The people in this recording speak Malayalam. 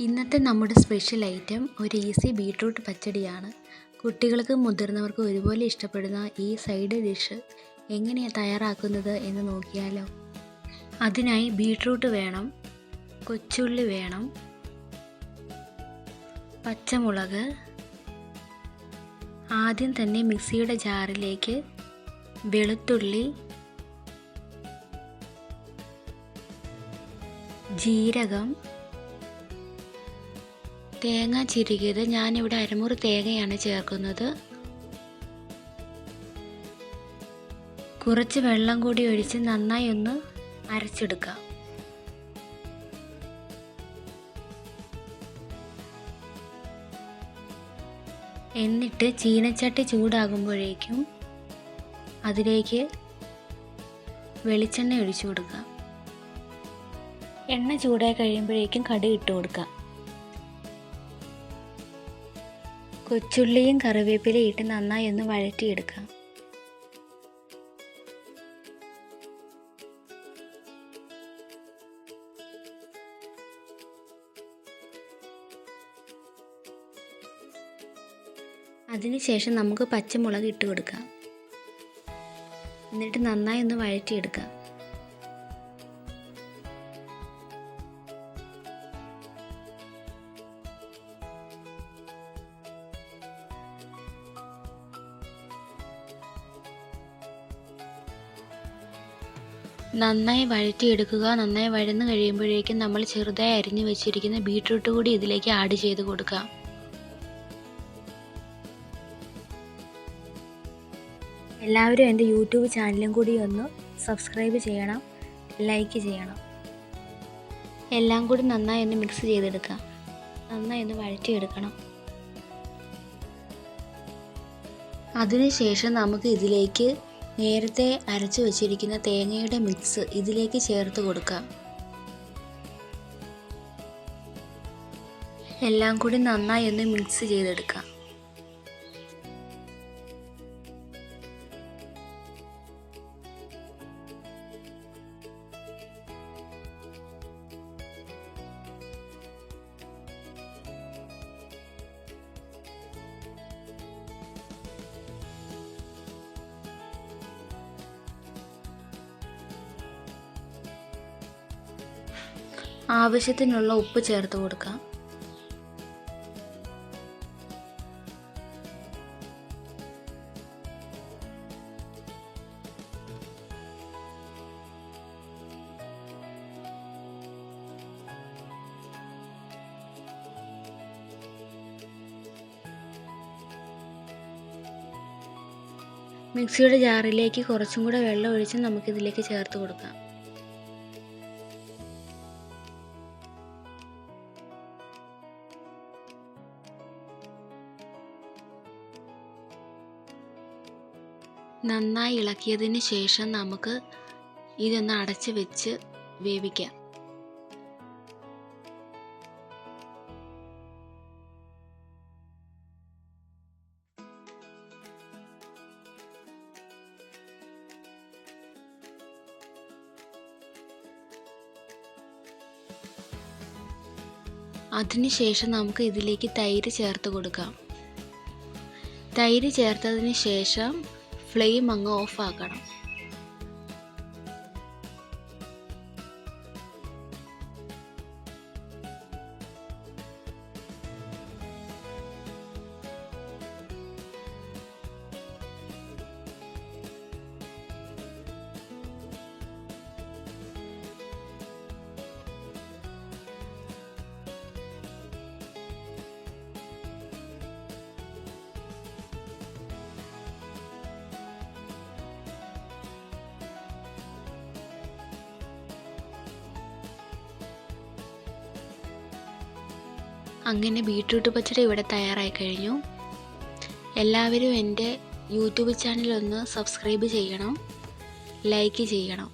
ഇന്നത്തെ നമ്മുടെ സ്പെഷ്യൽ ഐറ്റം ഒരു ഈസി ബീട്രൂട്ട് പച്ചടിയാണ്. കുട്ടികൾക്കും മുതിർന്നവർക്കും ഒരുപോലെ ഇഷ്ടപ്പെടുന്ന ഈ സൈഡ് ഡിഷ് എങ്ങനെയാണ് തയ്യാറാക്കുന്നത് എന്ന് നോക്കിയാലോ. അതിനായി ബീട്രൂട്ട് വേണം, കൊച്ചുള്ളി വേണം, പച്ചമുളക്. ആദ്യം തന്നെ മിക്സിയുടെ ജാറിലേക്ക് വെളുത്തുള്ളി, ജീരകം, തേങ്ങ ചിരകിയത്. ഞാനിവിടെ അരമുറി തേങ്ങയാണ് ചേർക്കുന്നത്. കുറച്ച് വെള്ളം കൂടി ഒഴിച്ച് നന്നായി ഒന്ന് അരച്ചെടുക്കാം. എന്നിട്ട് ചീനച്ചട്ടി ചൂടാകുമ്പോഴേക്കും അതിലേക്ക് വെളിച്ചെണ്ണ ഒഴിച്ചു കൊടുക്കാം. എണ്ണ ചൂടായി കഴിയുമ്പോഴേക്കും കടുക് ഇട്ട് കൊടുക്കാം. കൊച്ചുള്ളിയും കറിവേപ്പിലയും ഇട്ട് നന്നായി ഒന്ന് വഴറ്റിയെടുക്കാം. അതിനുശേഷം നമുക്ക് പച്ചമുളക് ഇട്ട് കൊടുക്കാം. എന്നിട്ട് നന്നായി ഒന്ന് വഴറ്റിയെടുക്കാം. നന്നായി വഴറ്റിയെടുക്കുക. നന്നായി വഴന്ന് കഴിയുമ്പോഴേക്കും നമ്മൾ ചെറുതായി അരിഞ്ഞു വെച്ചിരിക്കുന്ന ബീട്രൂട്ട് കൂടി ഇതിലേക്ക് ആഡ് ചെയ്ത് കൊടുക്കാം. എല്ലാവരും എൻ്റെ യൂട്യൂബ് ചാനലും കൂടി ഒന്ന് സബ്സ്ക്രൈബ് ചെയ്യണം, ലൈക്ക് ചെയ്യണം. എല്ലാം കൂടി നന്നായി ഒന്ന് മിക്സ് ചെയ്തെടുക്കാം. നന്നായി ഒന്ന് വഴറ്റിയെടുക്കണം. അതിനുശേഷം നമുക്ക് ഇതിലേക്ക് നേരത്തെ അരച്ചു വച്ചിരിക്കുന്ന തേങ്ങയുടെ മിക്സ് ഇതിലേക്ക് ചേർത്ത് കൊടുക്കാം. എല്ലാം കൂടി നന്നായി ഒന്ന് മിക്സ് ചെയ്തെടുക്കാം. ആവശ്യത്തിനുള്ള ഉപ്പ് ചേർത്ത് കൊടുക്കാം. മിക്സിയുടെ ജാറിലേക്ക് കുറച്ചും കൂടെ വെള്ളം ഒഴിച്ച് നമുക്കിതിലേക്ക് ചേർത്ത് കൊടുക്കാം. നന്നായി ഇളക്കിയതിന് ശേഷം നമുക്ക് ഇതൊന്ന് അടച്ച് വെച്ച് വേവിക്കാം. അതിനുശേഷം നമുക്ക് ഇതിലേക്ക് തൈര് ചേർത്ത് കൊടുക്കാം. തൈര് ചേർത്തതിന് ശേഷം ഫ്ലെയിം അങ്ങ് ഓഫ് ആക്കണം. അങ്ങനെ ബീട്രൂട്ട് പച്ചടി ഇവിടെ തയ്യാറായി കഴിഞ്ഞു. എല്ലാവരും എൻ്റെ യൂട്യൂബ് ചാനൽ ഒന്ന് സബ്സ്ക്രൈബ് ചെയ്യണം, ലൈക്ക് ചെയ്യണം.